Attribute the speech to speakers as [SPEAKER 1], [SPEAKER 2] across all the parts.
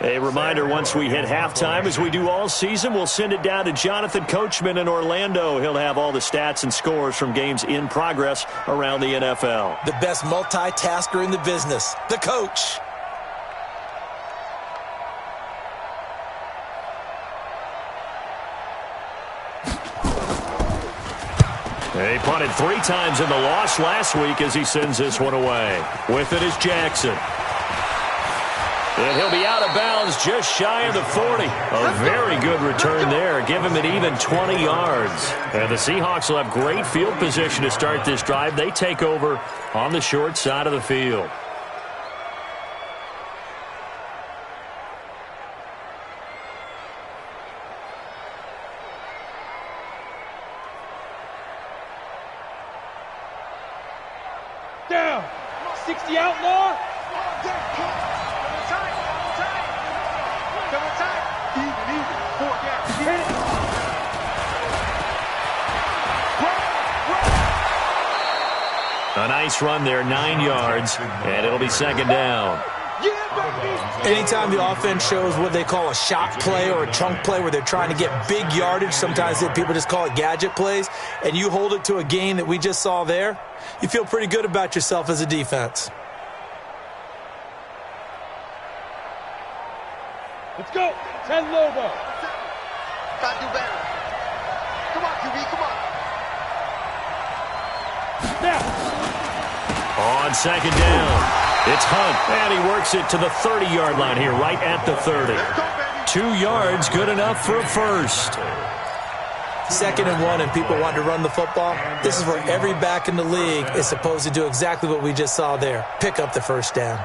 [SPEAKER 1] A reminder, once we hit halftime, as we do all season, we'll send it down to Jonathan Coachman in Orlando. He'll have all the stats and scores from games in progress around the NFL.
[SPEAKER 2] The best multitasker in the business, the coach.
[SPEAKER 1] He punted 3 times in the loss last week as he sends this one away. With it is Jackson. And he'll be out of bounds just shy of the 40. A very good return there. Give him an even 20 yards. And the Seahawks will have great field position to start this drive. They take over on the short side of the field.
[SPEAKER 3] Down. 60 outlaw.
[SPEAKER 1] A nice run there, 9 yards, and it'll be second down.
[SPEAKER 2] Anytime the offense shows what they call a shot play or a chunk play where they're trying to get big yardage, sometimes people just call it gadget plays, and you hold it to a gain that we just saw there, you feel pretty good about yourself as a defense.
[SPEAKER 3] Let's go. 10 Lobo.
[SPEAKER 4] Gotta do better. Come on, QB, come on.
[SPEAKER 3] Now.
[SPEAKER 1] On second down, it's Hunt, and he works it to the 30-yard line here, right at the 30. 2 yards, good enough for a first.
[SPEAKER 2] 2nd and 1, and people want to run the football. This is where every back in the league is supposed to do exactly what we just saw there. Pick up the first down.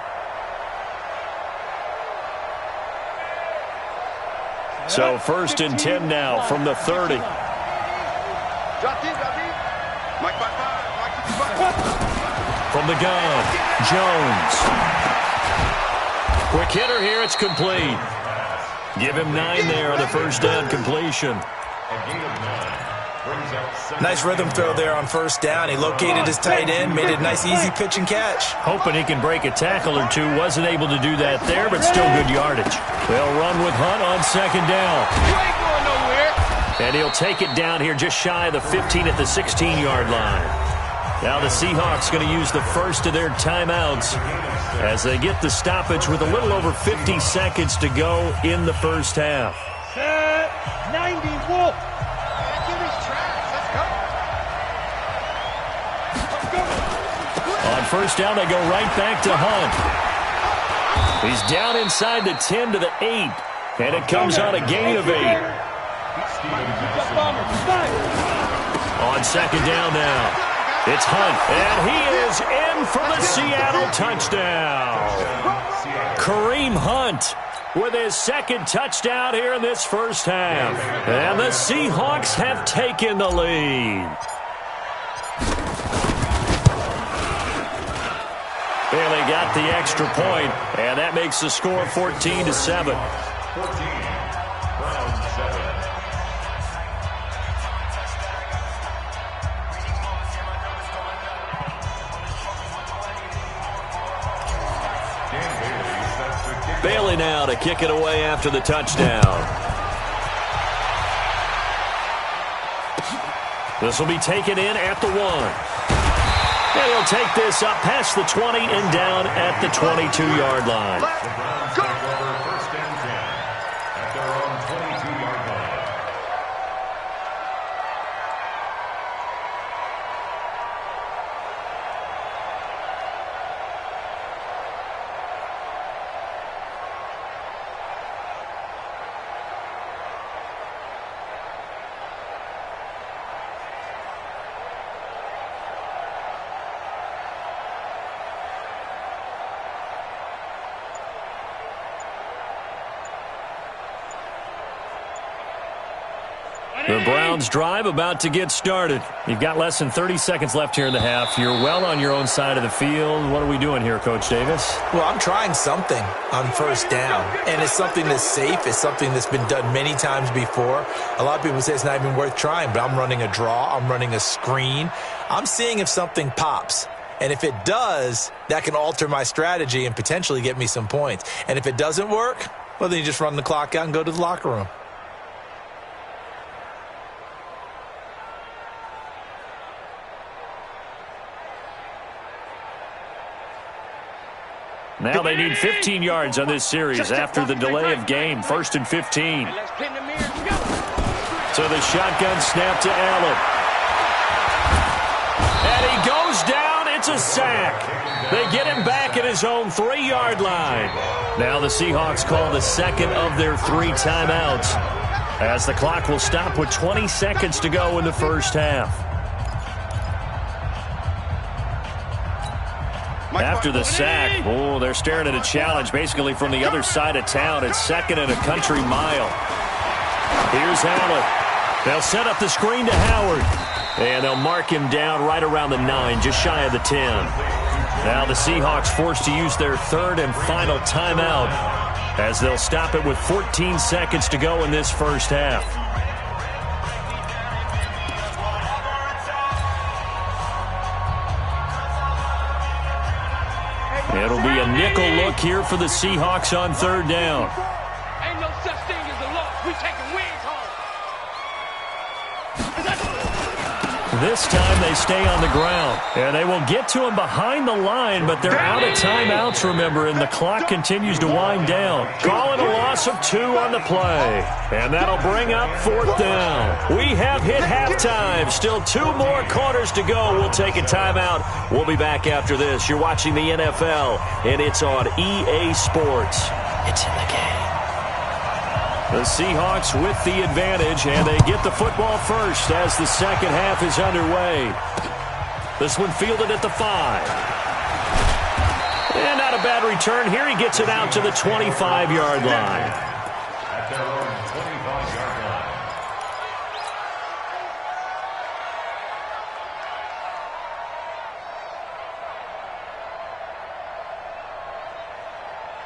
[SPEAKER 1] So 1st and 10 now from the 30.
[SPEAKER 4] Drop in. Mike 5-5.
[SPEAKER 1] From the gun, Jones. Quick hitter here, it's complete. Give him 9 there on the first down completion.
[SPEAKER 2] Nice rhythm throw there on first down. He located his tight end, made it a nice, easy pitch and catch.
[SPEAKER 1] Hoping he can break a tackle or two. Wasn't able to do that there, but still good yardage. They'll run with Hunt on second down.
[SPEAKER 4] You ain't going nowhere.
[SPEAKER 1] And he'll take it down here just shy of the 15 at the 16-yard line. Now the Seahawks going to use the first of their timeouts as they get the stoppage with a little over 50 seconds to go in the first half.
[SPEAKER 3] Set. 90 Wolf.
[SPEAKER 1] On first down, they go right back to Hunt. He's down inside the 10 to the 8, and it comes on a gain of 8. On second down now, it's Hunt, and he is in for the Seattle touchdown. Kareem Hunt with his 2nd touchdown here in this first half. And the Seahawks have taken the lead. Barely got the extra point, and that makes the score 14-7. Bailey now to kick it away after the touchdown. This will be taken in at the 1. And he'll take this up past the 20 and down at the 22-yard line. The Browns drive about to get started. You've got less than 30 seconds left here in the half. You're well on your own side of the field. What are we doing here, Coach Davis?
[SPEAKER 2] Well, I'm trying something on first down, and it's something that's safe. It's something that's been done many times before. A lot of people say it's not even worth trying, but I'm running a draw. I'm running a screen. I'm seeing if something pops. And if it does, that can alter my strategy and potentially get me some points. And if it doesn't work, Well, then you just run the clock out and go to the locker room.
[SPEAKER 1] Now they need 15 yards on this series after the delay of game. 1st and 15. So the shotgun snap to Allen. And he goes down. It's a sack. They get him back at his own 3-yard line. Now the Seahawks call the second of their 3 timeouts, as the clock will stop with 20 seconds to go in the first half. After the sack, they're staring at a challenge basically from the other side of town. It's 2nd and a country mile. Here's Allen. They'll set up the screen to Howard. And they'll mark him down right around the 9, just shy of the 10. Now the Seahawks forced to use their 3rd and final timeout, as they'll stop it with 14 seconds to go in this first half. It'll be a nickel look here for the Seahawks on 3rd down.
[SPEAKER 3] Ain't no such thing as a loss. We taking wins home.
[SPEAKER 1] This time they stay on the ground, and they will get to him behind the line, but they're out of timeouts, remember, and the clock continues to wind down. Calling a loss of 2 on the play, and that'll bring up 4th down. We have hit halftime. Still 2 more quarters to go. We'll take a timeout. We'll be back after this. You're watching the NFL, and it's on EA Sports. It's in the game. The Seahawks with the advantage, and they get the football first as the second half is underway. This one fielded at the 5. And not a bad return here. He gets it out to the 25-yard line.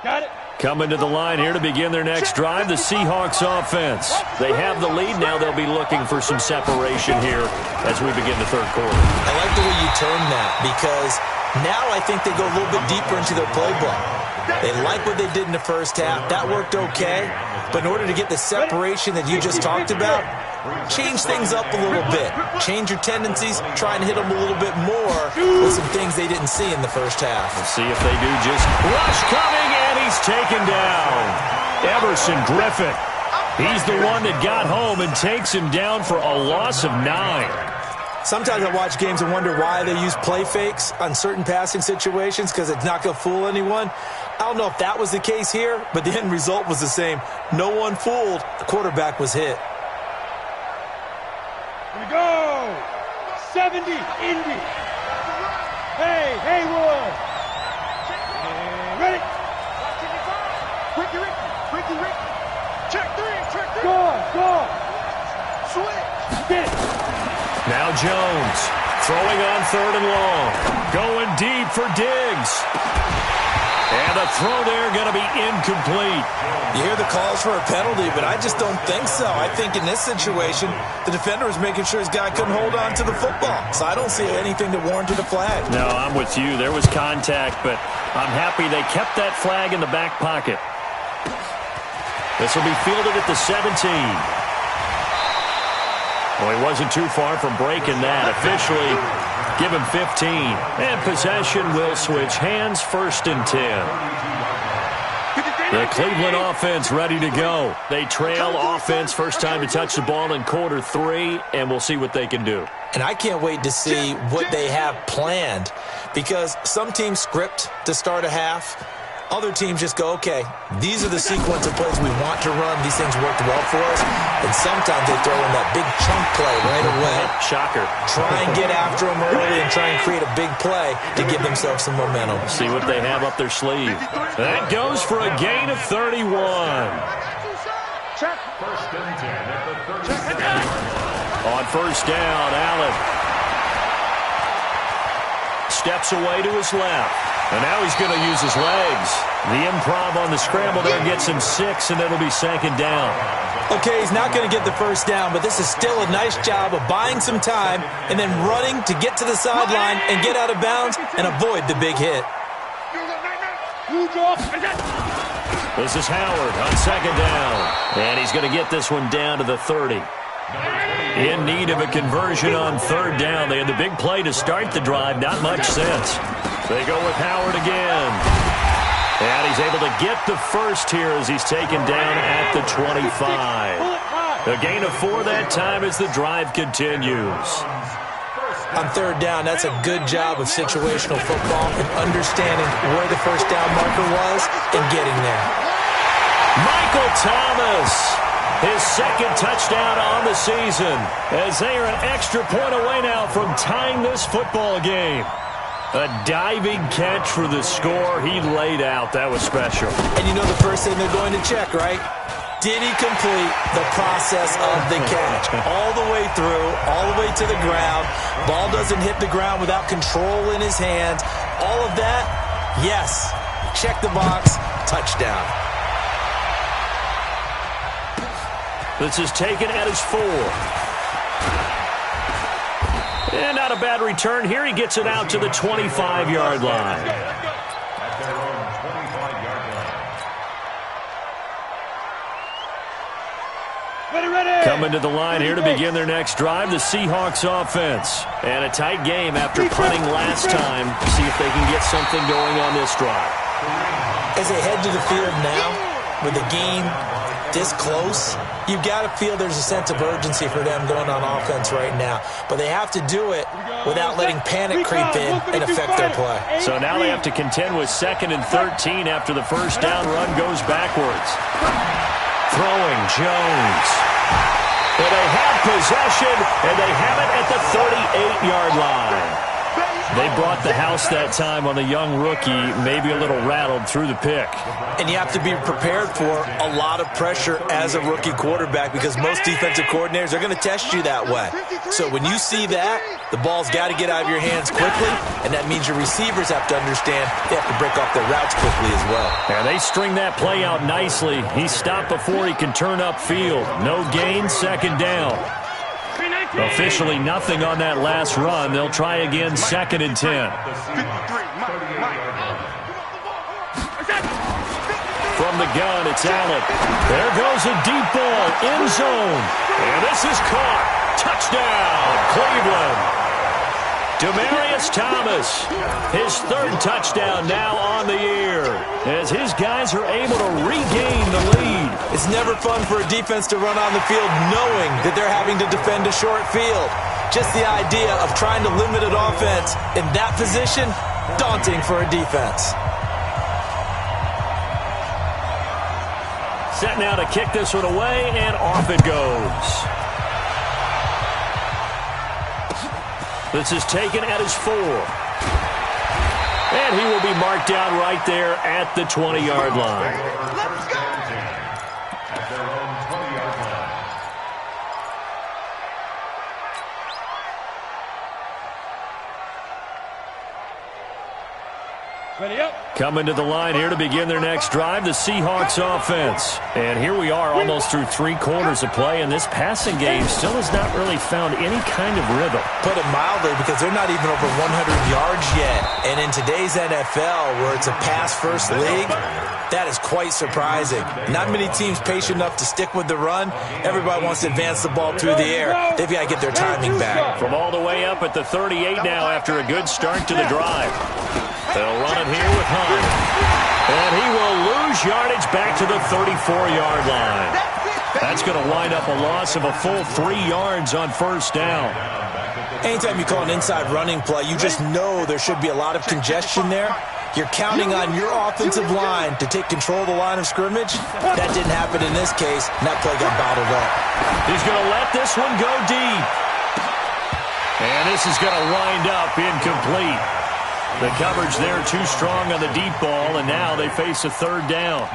[SPEAKER 3] Got it.
[SPEAKER 1] Coming to the line here to begin their next drive, the Seahawks offense. They have the lead. Now they'll be looking for some separation here as we begin the 3rd quarter.
[SPEAKER 2] I like the way you term that, because now I think they go a little bit deeper into their playbook. They like what they did in the first half. That worked okay. But in order to get the separation that you just talked about, change things up a little bit. Change your tendencies. Try and hit them a little bit more with some things they didn't see in the first half.
[SPEAKER 1] We'll see if they do. Just rush coming, and he's taken down. Everson Griffin. He's the one that got home and takes him down for a loss of 9.
[SPEAKER 2] Sometimes I watch games and wonder why they use play fakes on certain passing situations, because it's not going to fool anyone. I don't know if that was the case here, but the end result was the same. No one fooled. The quarterback was hit.
[SPEAKER 3] Here we go. 70, Indy. Hey, Haywood. And ready. Ricky. Check 3. Go. Switch. Get it.
[SPEAKER 1] Now Jones throwing on 3rd and long. Going deep for Diggs. And the throw there going to be incomplete.
[SPEAKER 2] You hear the calls for a penalty, but I just don't think so. I think in this situation, the defender was making sure his guy couldn't hold on to the football. So I don't see anything that warranted a flag.
[SPEAKER 1] No, I'm with you. There was contact, but I'm happy they kept that flag in the back pocket. This will be fielded at the 17. Well, he wasn't too far from breaking that. Officially, give him 15. And possession will switch hands, 1st and 10. The Cleveland offense ready to go. They trail offense, first time to touch the ball in quarter 3, and we'll see what they can do.
[SPEAKER 2] And I can't wait to see what they have planned, because some teams script to start a half. Other teams just go, okay, these are the sequence of plays we want to run. These things worked well for us. And sometimes they throw in that big chunk play right away.
[SPEAKER 1] Shocker.
[SPEAKER 2] Try and get after them early and try and create a big play to give themselves some momentum.
[SPEAKER 1] See what they have up their sleeve. That goes for a gain of 31.
[SPEAKER 3] Check.
[SPEAKER 1] On 1st down, Allen steps away to his left. And now he's going to use his legs. The improv on the scramble there gets him 6, and it'll be 2nd down.
[SPEAKER 2] Okay, he's not going to get the first down, but this is still a nice job of buying some time and then running to get to the sideline and get out of bounds and avoid the big hit.
[SPEAKER 3] Huge off.
[SPEAKER 1] This is Howard on second down. And he's going to get this one down to the 30. In need of a conversion on third down. They had the big play to start the drive. Not much sense. They go with Howard again. And he's able to get the first here as he's taken down at the 25. A gain of 4 that time as the drive continues.
[SPEAKER 2] On third down, that's a good job of situational football and understanding where the first down marker was and getting there.
[SPEAKER 1] Michael Thomas, his second touchdown on the season, as they are an extra point away now from tying this football game. A diving catch for the score. He laid out. That was special.
[SPEAKER 2] And you know the first thing they're going to check, right? Did he complete the process of the catch? All the way through, all the way to the ground. Ball doesn't hit the ground without control in his hands. All of that, yes. Check the box, touchdown.
[SPEAKER 1] This is taken at his 4. And not a bad return here. He gets it out to the 25-yard line. Coming to the line here to begin their next drive, the Seahawks offense. And a tight game after punting last time. See if they can get something going on this drive.
[SPEAKER 2] As they head to the field now, with the game this close, you've got to feel there's a sense of urgency for them going on offense right now. But they have to do it without letting panic creep in and affect their play.
[SPEAKER 1] So now they have to contend with 2nd and 13 after the first down run goes backwards. Throwing Jones. But they have possession, and they have it at the 38-yard line. They brought the house that time on the young rookie, maybe a little rattled through the pick.
[SPEAKER 2] And you have to be prepared for a lot of pressure as a rookie quarterback because most defensive coordinators are going to test you that way. So when you see that, the ball's got to get out of your hands quickly, and that means your receivers have to understand they have to break off their routes quickly as well.
[SPEAKER 1] And they string that play out nicely. He's stopped before he can turn upfield. No gain, second down. Officially nothing on that last run. They'll try again, 2nd and 10. From the gun, it's Allen. There goes a deep ball, end zone. And this is caught. Touchdown, Cleveland. Demaryius Thomas, his 3rd touchdown now on the year, as his guys are able to regain the lead.
[SPEAKER 2] It's never fun for a defense to run on the field knowing that they're having to defend a short field. Just the idea of trying to limit an offense in that position, daunting for a defense.
[SPEAKER 1] Set now to kick this one away, and off it goes. This is taken at his 4. And he will be marked down right there at the 20-yard line.
[SPEAKER 4] Let's go!
[SPEAKER 5] At their own 20-yard line.
[SPEAKER 3] Ready up.
[SPEAKER 1] Coming to the line here to begin their next drive, the Seahawks offense. And here we are almost through 3 quarters of play, and this passing game still has not really found any kind of rhythm.
[SPEAKER 2] Put it mildly, because they're not even over 100 yards yet. And in today's NFL, where it's a pass-first league, that is quite surprising. Not many teams patient enough to stick with the run. Everybody wants to advance the ball through the air. They've got to get their timing back.
[SPEAKER 1] From all the way up at the 38 now after a good start to the drive. They'll run it here with Hunt. And he will lose yardage back to the 34-yard line. That's going to wind up a loss of a full 3 yards on first down.
[SPEAKER 2] Anytime you call an inside running play, you just know there should be a lot of congestion there. You're counting on your offensive line to take control of the line of scrimmage. That didn't happen in this case, and that play got bottled up.
[SPEAKER 1] He's going to let this one go deep. And this is going to wind up incomplete. The coverage there too strong on the deep ball, and now they face a 3rd down.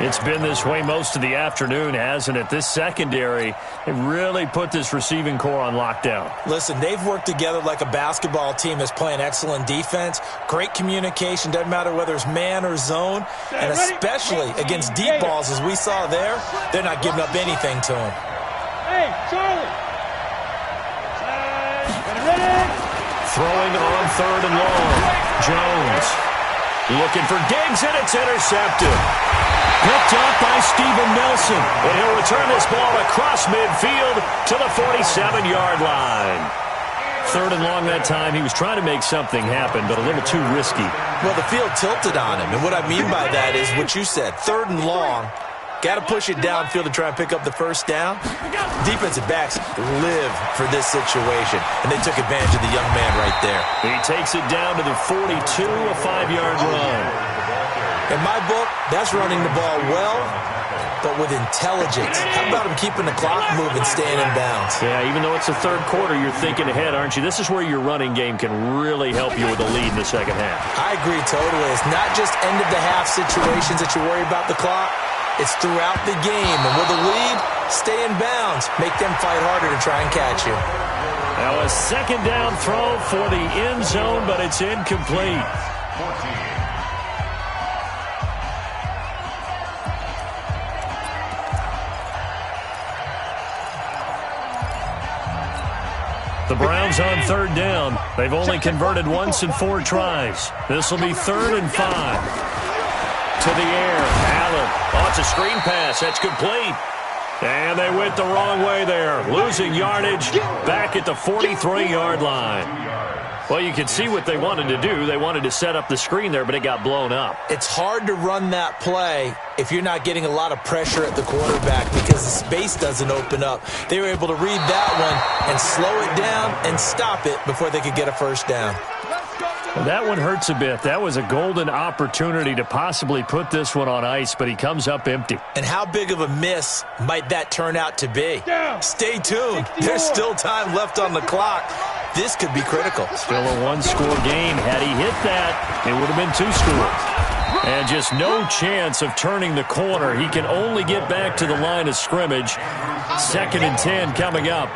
[SPEAKER 1] It's been this way most of the afternoon, hasn't it? This secondary, they really put this receiving core on lockdown.
[SPEAKER 2] Listen, they've worked together like a basketball team that's playing excellent defense. Great communication, doesn't matter whether it's man or zone, and especially against deep balls, as we saw there, they're not giving up anything to them.
[SPEAKER 3] Hey, Charlie. Ready?
[SPEAKER 1] Throwing on 3rd and long. Jones looking for Diggs, and it's intercepted. Picked up by Steven Nelson. And he'll return this ball across midfield to the 47-yard line. 3rd and long that time. He was trying to make something happen, but a little too risky.
[SPEAKER 2] Well, the field tilted on him. And what I mean by that is what you said. 3rd and long. Got to push it downfield to try and pick up the first down. Defensive backs live for this situation, and they took advantage of the young man right there.
[SPEAKER 1] He takes it down to the 42, a 5-yard run.
[SPEAKER 2] In my book, that's running the ball well, but with intelligence. How about him keeping the clock moving, staying in bounds?
[SPEAKER 1] Yeah, even though it's the 3rd quarter, you're thinking ahead, aren't you? This is where your running game can really help you with a lead in the second half.
[SPEAKER 2] I agree totally. It's not just end-of-the-half situations that you worry about the clock. It's throughout the game. And with a lead, stay in bounds. Make them fight harder to try and catch you.
[SPEAKER 1] Now a 2nd down throw for the end zone, but it's incomplete. The Browns on 3rd down. They've only converted once in 4 tries. This will be 3rd and 5. To the air. Allen. Oh, it's a screen pass. That's complete. And they went the wrong way there. Losing yardage back at the 43-yard line. Well, you can see what they wanted to do. They wanted to set up the screen there, but it got blown up.
[SPEAKER 2] It's hard to run that play if you're not getting a lot of pressure at the quarterback because the space doesn't open up. They were able to read that one and slow it down and stop it before they could get a first down.
[SPEAKER 1] Well, that one hurts a bit. That was a golden opportunity to possibly put this one on ice, but he comes up empty.
[SPEAKER 2] And how big of a miss might that turn out to be? Stay tuned. There's still time left on the clock. This could be critical.
[SPEAKER 1] Still a 1-score game. Had he hit that, it would have been 2 scores. And just no chance of turning the corner. He can only get back to the line of scrimmage. 2nd and 10 coming up.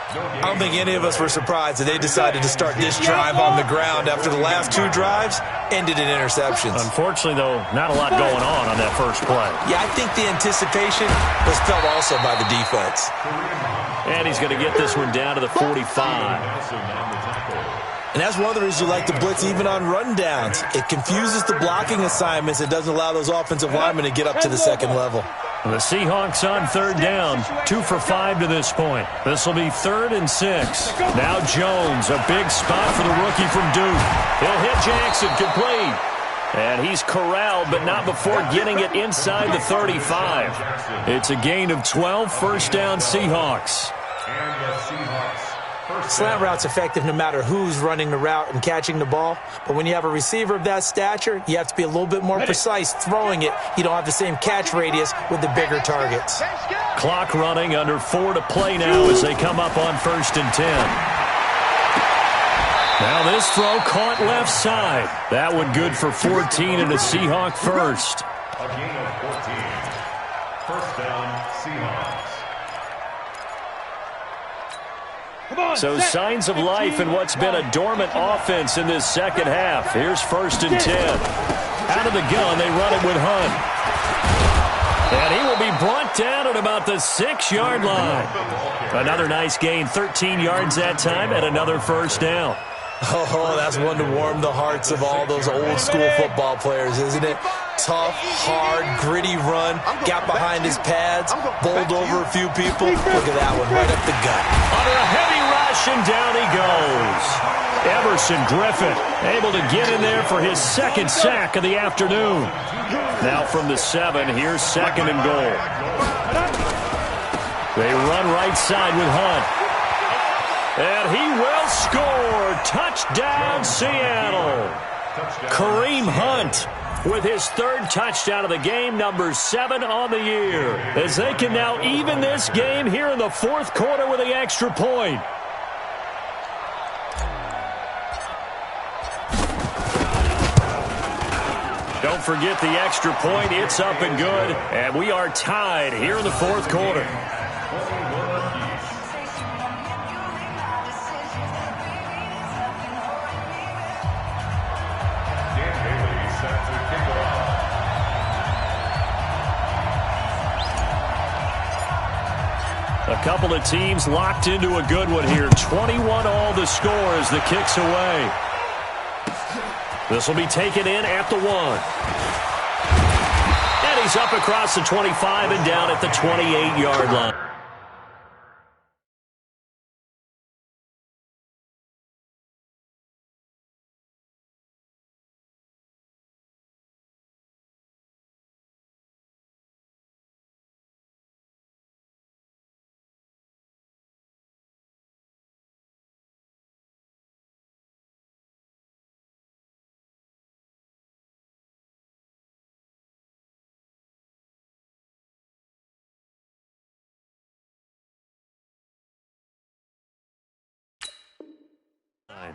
[SPEAKER 2] I don't think any of us were surprised that they decided to start this drive on the ground after the last 2 drives ended in interceptions.
[SPEAKER 1] Unfortunately, though, not a lot going on that first play.
[SPEAKER 2] Yeah, I think the anticipation was felt also by the defense.
[SPEAKER 1] And he's going to get this one down to the 45.
[SPEAKER 2] And that's one of the reasons you like to blitz even on rundowns. It confuses the blocking assignments. It doesn't allow those offensive linemen to get up to the 2nd level.
[SPEAKER 1] The Seahawks on 3rd down, 2 for 5 to this point. This will be 3rd and 6. Now Jones, a big spot for the rookie from Duke. He'll hit Jackson, complete. And he's corralled, but not before getting it inside the 35. It's a gain of 12, 1st down Seahawks.
[SPEAKER 5] And the Seahawks.
[SPEAKER 2] Slant route's effective no matter who's running the route and catching the ball. But when you have a receiver of that stature, you have to be a little bit more precise throwing it. You don't have the same catch radius with the bigger targets.
[SPEAKER 1] Clock running, under 4 to play now as they come up on 1st and 10. Now this throw caught left side. That one good for 14 and a Seahawk first.
[SPEAKER 5] A gain of 14. 1st down, Seahawks.
[SPEAKER 1] So signs of life in what's been a dormant offense in this second half. Here's 1st and 10. Out of the gun, they run it with Hunt. And he will be brought down at about the 6-yard line. Another nice gain, 13 yards that time, and another 1st down.
[SPEAKER 2] Oh, that's one to warm the hearts of all those old-school football players, isn't it? Tough, hard, gritty run, got behind his pads, bowled over a few people. Look at that one, right up the gut.
[SPEAKER 1] Under a heavy rush, and down he goes. Everson Griffin able to get in there for his 2nd sack of the afternoon. Now from the 7, here's 2nd and goal. They run right side with Hunt. And he will score. Touchdown, Seattle. Kareem Hunt with his 3rd touchdown of the game, number 7 on the year. As they can now even this game here in the 4th quarter with the extra point. Don't forget the extra point. It's up and good. And we are tied here in the 4th quarter. A couple of teams locked into a good one here. 21 all the score as the kick's away. This will be taken in at the 1. And he He's up across the 25 and down at the 28-yard line.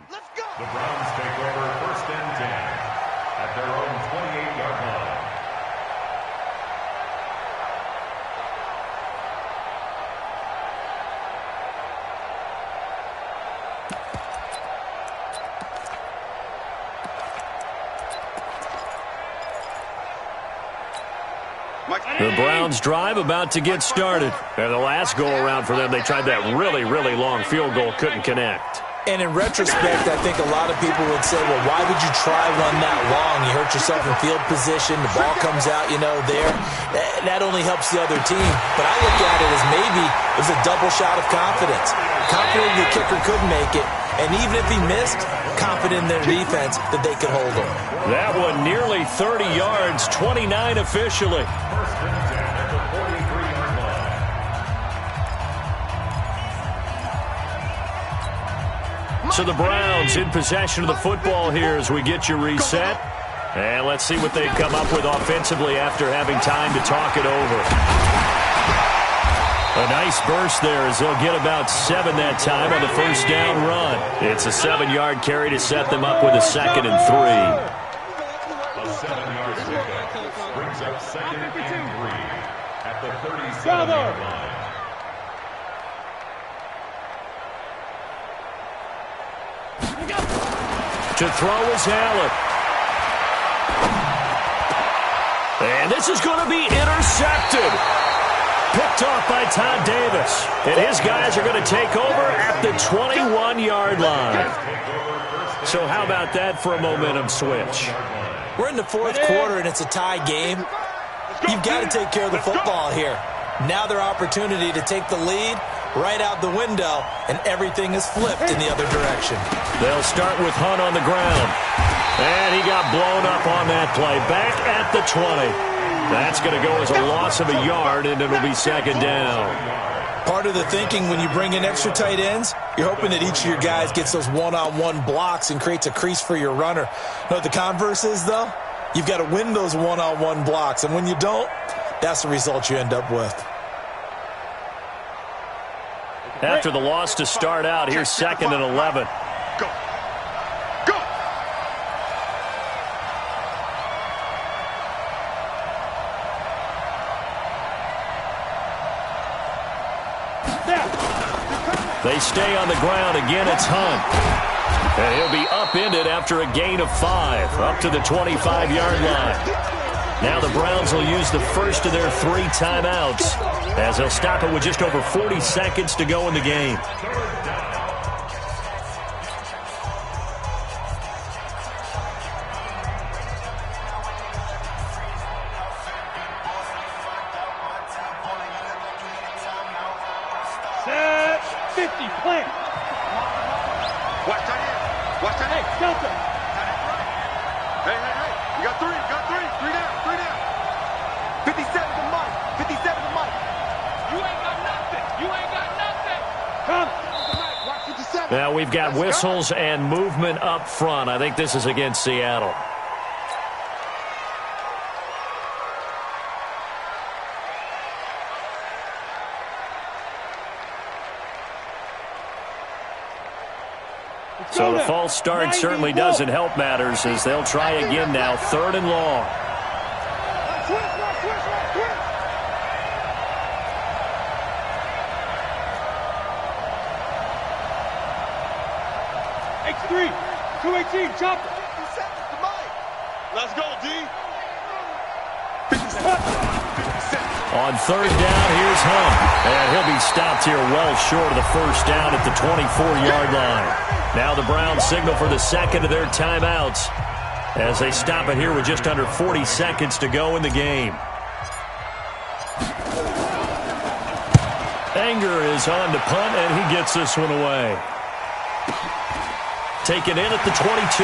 [SPEAKER 4] Let's go.
[SPEAKER 5] The Browns take over 1st and 10 at their own 28-yard line.
[SPEAKER 1] The Browns drive about to get started. And the last go-around for them, they tried that really, really long field goal, couldn't connect.
[SPEAKER 2] And in retrospect, I think a lot of people would say, well, why would you try one that long? You hurt yourself in field position. The ball comes out, there. That only helps the other team. But I look at it as maybe it was a double shot of confidence. Confident the kicker could make it. And even if he missed, confident in their defense that they could hold him.
[SPEAKER 1] That one nearly 30 yards, 29 officially.
[SPEAKER 5] 1st and 10 at the 43-yard line.
[SPEAKER 1] So the Browns in possession of the football here as we get you reset. And let's see what they've come up with offensively after having time to talk it over. A nice burst there as they'll get about 7 that time on the 1st down run. It's a 7-yard carry to set them up with a 2nd and 3.
[SPEAKER 5] A 7-yard pickup brings up 2nd and 3 at the 37-yard line.
[SPEAKER 1] To throw is Allen. And this is going to be intercepted. Picked off by Todd Davis. And his guys are going to take over at the 21-yard line. So how about that for a momentum switch?
[SPEAKER 2] We're in the 4th quarter, and it's a tie game. You've got to take care of the football here. Now their opportunity to take the lead right out the window, and everything is flipped in the other direction.
[SPEAKER 1] They'll start with Hunt on the ground. And he got blown up on that play. Back at the 20. That's going to go as a loss of a yard, and it'll be 2nd down.
[SPEAKER 2] Part of the thinking when you bring in extra tight ends, you're hoping that each of your guys gets those one-on-one blocks and creates a crease for your runner. You know what the converse is, though? You've got to win those one-on-one blocks, and when you don't, that's the result you end up with.
[SPEAKER 1] After the loss to start out, here's 2nd and 11.
[SPEAKER 4] Go. Go.
[SPEAKER 1] They stay on the ground. Again, it's Hunt. And he'll be upended after a gain of 5, up to the 25-yard line. Now the Browns will use the first of their 3 timeouts as they'll stop it with just over 40 seconds to go in the game.
[SPEAKER 3] Set 50, plant.
[SPEAKER 4] Watch tight end. Watch tight end.
[SPEAKER 3] Hey, Delta.
[SPEAKER 4] Hey. You got 3. You got 3. 3 down. 3 down. 57 to Mike. 57 to Mike.
[SPEAKER 3] You ain't got nothing. You ain't got nothing. Come.
[SPEAKER 4] Watch 57.
[SPEAKER 1] Now we've got whistles and movement up front. I think this is against Seattle. So the false start certainly doesn't help matters as they'll try again now. 3rd and long.
[SPEAKER 3] X3, 218, chop it.
[SPEAKER 4] 57 to Mike. Let's go, D. 57.
[SPEAKER 1] On 3rd down, here's Hunt. And he'll be stopped here well short of the 1st down at the 24-yard line. Now the Browns signal for the 2nd of their timeouts as they stop it here with just under 40 seconds to go in the game. Anger is on to punt, and he gets this one away. Taken in at the 22.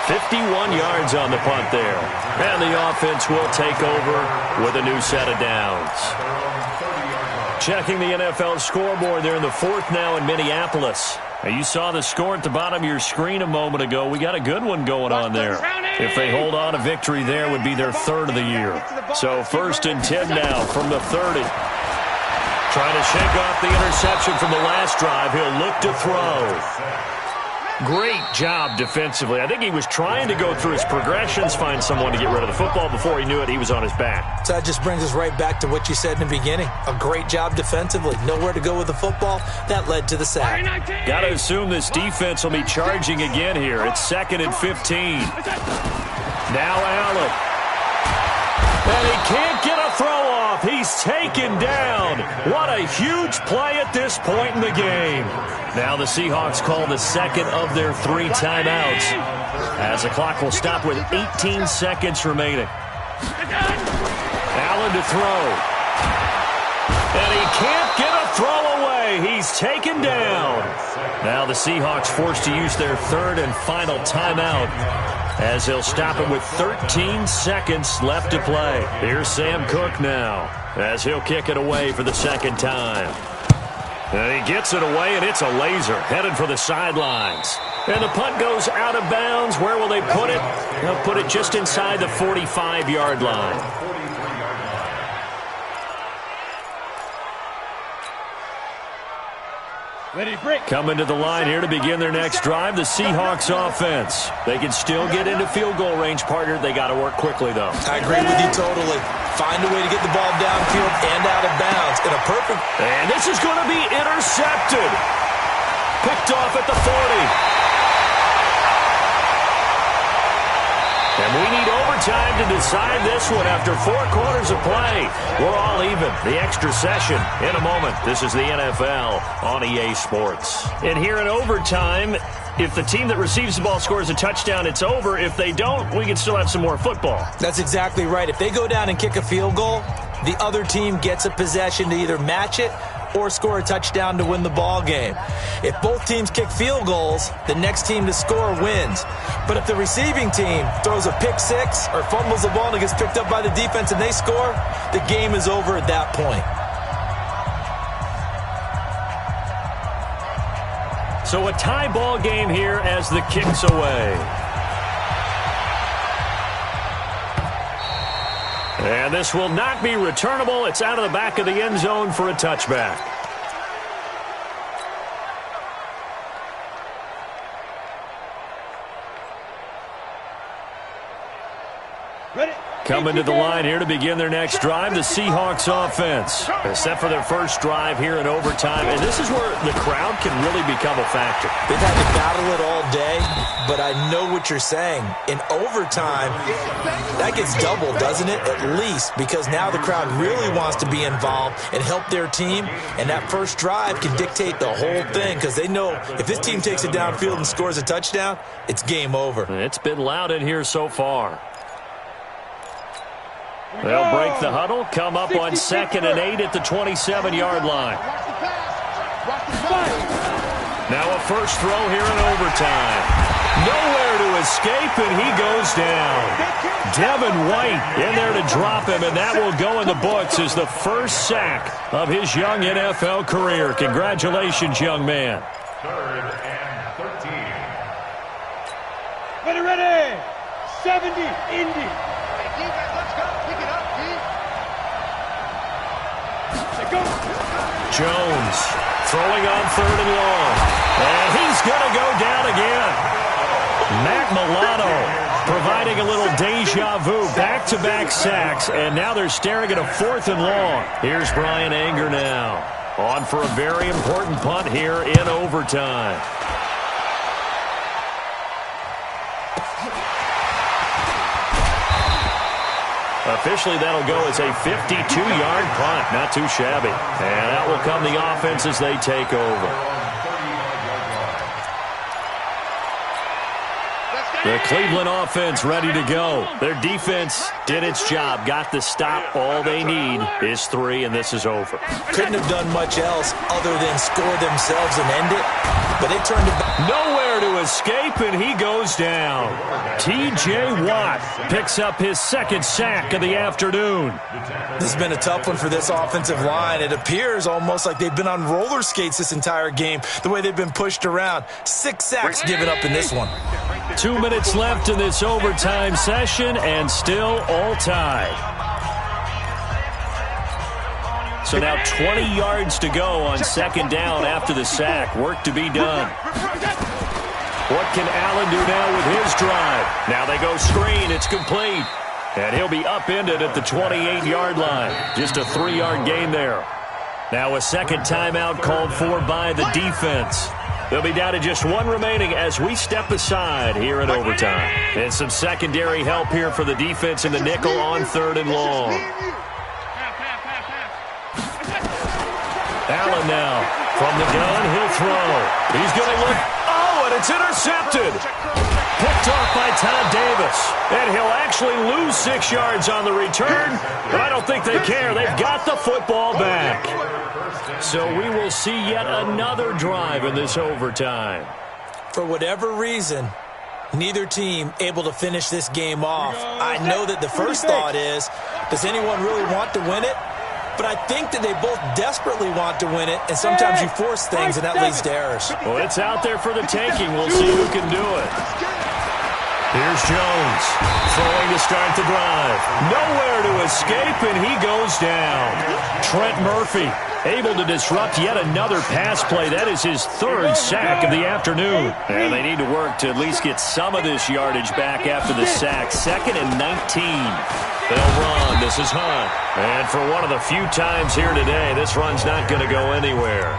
[SPEAKER 1] 51 yards on the punt there. And the offense will take over with a new set of downs. Checking the NFL scoreboard there in the fourth now in Minneapolis. Now you saw the score at the bottom of your screen a moment ago. We got a good one going on there. If they hold on, a victory there would be their third of the year. So 1st and 10 now from the 30. Trying to shake off the interception from the last drive. He'll look to throw. Great job defensively. I think he was trying to go through his progressions, find someone to get rid of the football. Before he knew it, he was on his back.
[SPEAKER 2] So that just brings us right back to what you said in the beginning. A great job defensively. Nowhere to go with the football. That led to the sack.
[SPEAKER 1] Got to assume this defense will be charging again here. It's 2nd and 15. Now Allen. And he can't get a throw off. He's taken down. What a huge play at this point in the game. Now the Seahawks call the second of their 3 timeouts, as the clock will stop with 18 seconds remaining. Allen to throw. And he can't get a throw away. He's taken down. Now the Seahawks forced to use their 3rd and final timeout, as they'll stop it with 13 seconds left to play. Here's Sam Cook now, as he'll kick it away for the second time. And he gets it away, and it's a laser, headed for the sidelines. And the punt goes out of bounds. Where will they put it? They'll put it just inside the 45-yard line. Coming to the line here to begin their next drive, the Seahawks offense. They can still get into field goal range, partner. They got to work quickly, though.
[SPEAKER 2] I agree with you totally. Find a way to get the ball downfield and out of bounds. In a perfect...
[SPEAKER 1] And this is going to be intercepted. Picked off at the 40. And we need overtime to decide this one after 4 quarters of play. We're all even. The extra session in a moment. This is the NFL on EA Sports. And here in overtime, if the team that receives the ball scores a touchdown, it's over. If they don't, we can still have some more football.
[SPEAKER 2] That's exactly right. If they go down and kick a field goal, the other team gets a possession to either match it or score a touchdown to win the ball game. If both teams kick field goals, the next team to score wins. But if the receiving team throws a pick six or fumbles the ball and it gets picked up by the defense and they score, the game is over at that point.
[SPEAKER 1] So a tie ball game here as the kick's away. And this will not be returnable. It's out of the back of the end zone for a touchback. Coming to the line here to begin their next drive, the Seahawks offense. They're set for their first drive here in overtime, and this is where the crowd can really become a factor.
[SPEAKER 2] They've had to battle it all day, but I know what you're saying. In overtime, that gets doubled, doesn't it? At least, because now the crowd really wants to be involved and help their team, and that first drive can dictate the whole thing, because they know if this team takes it downfield and scores a touchdown, it's game over.
[SPEAKER 1] It's been loud in here so far. They'll break the huddle, come up on 2nd and 8 at the 27-yard line. Now a first throw here in overtime. Nowhere to escape, and he goes down. Devin White in there to drop him, and that will go in the books as the first sack of his young NFL career. Congratulations, young man.
[SPEAKER 5] 3rd and 13.
[SPEAKER 3] Ready. 70, Indy.
[SPEAKER 1] Jones throwing on 3rd and long. And he's going to go down again. Matt Milano providing a little deja vu. Back-to-back sacks. And now they're staring at a 4th and long. Here's Brian Anger now. On for a very important punt here in overtime. Officially, that'll go as a 52-yard punt. Not too shabby. And that will come the offense as they take over.
[SPEAKER 3] Let's go.
[SPEAKER 1] The Cleveland offense ready to go. Their defense did its job, got the stop. All they need is 3, and this is over.
[SPEAKER 2] Couldn't have done much else other than score themselves and end it, but they turned it back.
[SPEAKER 1] Nowhere to escape, and he goes down. T.J. Watt picks up his second sack of the afternoon.
[SPEAKER 2] This has been a tough one for this offensive line. It appears almost like they've been on roller skates this entire game, the way they've been pushed around. 6 sacks given up in this one.
[SPEAKER 1] 2 minutes left in this overtime session, and still all tied. So now 20 yards to go on second down after the sack. Work to be done. What can Allen do now with his drive? Now they go screen. It's complete. And he'll be upended at the 28-yard line. Just a 3-yard gain there. Now a second timeout called for by the defense. They'll be down to just 1 remaining as we step aside here in overtime. And some secondary help here for the defense in the nickel on 3rd and long. Allen now from the gun. He'll throw. He's going to look. Oh, and it's intercepted. Picked off by Todd Davis. And he'll actually lose 6 yards on the return. But I don't think they care. They've got the football back. So we will see yet another drive in this overtime.
[SPEAKER 2] For whatever reason, neither team able to finish this game off. I know that the first thought is, does anyone really want to win it? But I think that they both desperately want to win it, and sometimes you force things, and that leads to errors.
[SPEAKER 1] Well, it's out there for the taking. We'll see who can do it. Here's Jones, throwing to start the drive. Nowhere to escape, and he goes down. Trent Murphy able to disrupt yet another pass play. That is his 3rd sack of the afternoon. And they need to work to at least get some of this yardage back after the sack. 2nd and 19. They'll run. This is Hunt. And for one of the few times here today, this run's not going to go anywhere.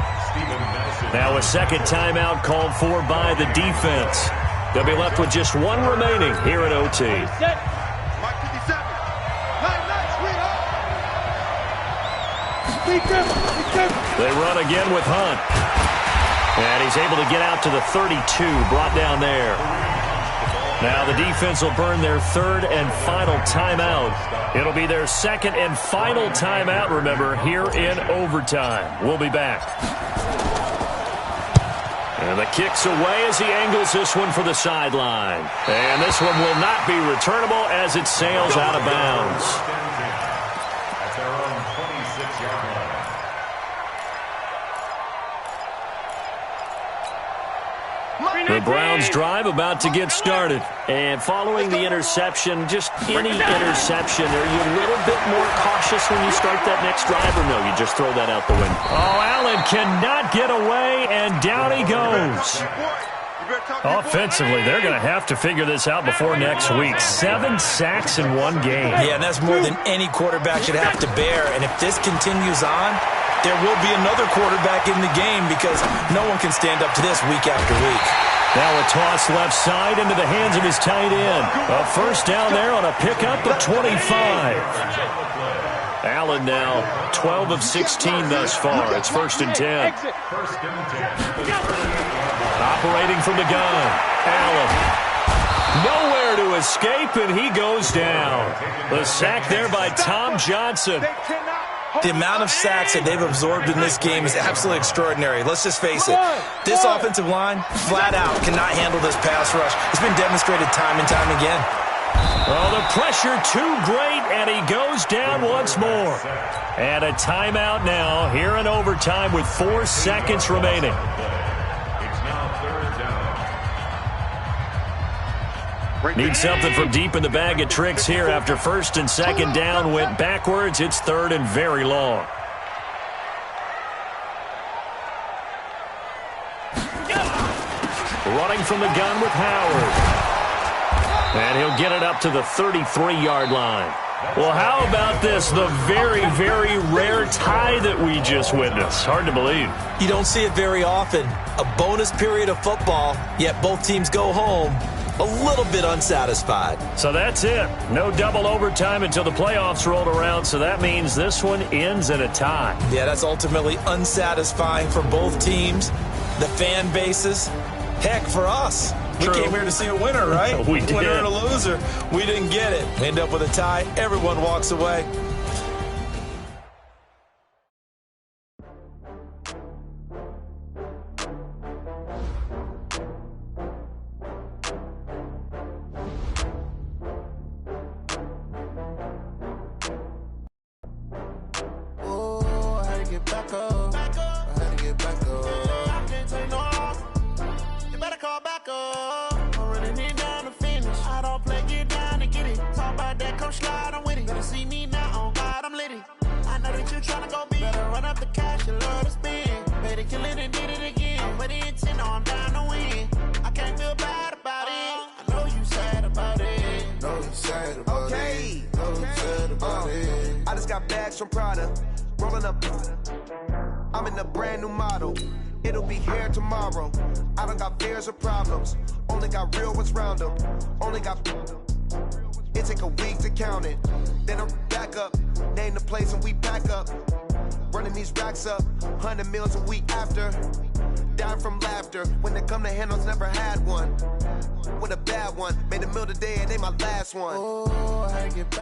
[SPEAKER 1] Now a second timeout called for by the defense. They'll be left with just 1 remaining here at OT. They run again with Hunt. And he's able to get out to the 32, brought down there. Now the defense will burn their 3rd and final timeout. It'll be their 2nd and final timeout, remember, here in overtime. We'll be back. And the kick's away as he angles this one for the sideline. And this one will not be returnable as it sails out of bounds.
[SPEAKER 5] At their own 26-yard line.
[SPEAKER 1] The Browns drive about to get started. And following the interception, just any interception, are you a little bit more cautious when you start that next drive, or no, you just throw that out the window? Oh, Allen cannot get away, and down he goes. Offensively, they're going to have to figure this out before next week. 7 sacks in 1 game.
[SPEAKER 2] Yeah, and that's more than any quarterback should have to bear. And if this continues on, there will be another quarterback in the game because no one can stand up to this week after week.
[SPEAKER 1] Now a toss left side into the hands of his tight end. A first down there on a pickup of 25. Allen now 12 of 16 thus far. It's 1st and 10. Operating from the gun. Allen. Nowhere to escape, and he goes down. The sack there by Tom Johnson.
[SPEAKER 2] The amount of sacks that they've absorbed in this game is absolutely extraordinary. Let's just face it. This offensive line, flat out, cannot handle this pass rush. It's been demonstrated time and time again.
[SPEAKER 1] Oh, the pressure too great, and he goes down once more. And a timeout now here in overtime with 4 seconds remaining.
[SPEAKER 5] It's now 3rd down.
[SPEAKER 1] Need something from deep in the bag of tricks here after 1st and 2nd down went backwards. It's 3rd and very long. Running from the gun with Howard. And he'll get it up to the 33-yard line. Well, how about this? The very, very rare tie that we just witnessed. Hard to believe.
[SPEAKER 2] You don't see it very often. A bonus period of football, yet both teams go home a little bit unsatisfied.
[SPEAKER 1] So that's it. No double overtime until the playoffs rolled around, so that means this one ends in a tie.
[SPEAKER 2] Yeah, that's ultimately unsatisfying for both teams, the fan bases, heck, for us. We came here to see a winner, right?
[SPEAKER 1] We did.
[SPEAKER 2] Winner and a loser. We didn't get it. We end up with a tie. Everyone walks away.
[SPEAKER 6] Get back up. I had to get back up. I can't take no loss. You better call back up. I'm running it down to finish. I don't play, get down and get it. Talk about that, come slide, I'm with it. Better see me now, on God, I'm litty. I know that you tryna go big. Better run up the cash, you love to spend. Better kill it and did it again. I'm with the intent, no, I'm down to win. I can't feel bad about it. I know you sad about it.
[SPEAKER 4] Know you sad about it. Know you sad about it. I just got bags from Prada. Rolling up, I'm in a brand new model. It'll be here tomorrow. I don't got fears or problems. Only got real ones round them. Only got. It take a week to count it. Then I'm back up. Name the place and we pack up. Running these racks up. 100 meals a week after. Dying from laughter. When it come to handles, never had one. With a bad one. Made a meal today and they my last one.
[SPEAKER 6] Oh, I had to get back.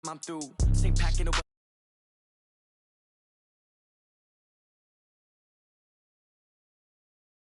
[SPEAKER 7] I'm through. Stay packing away.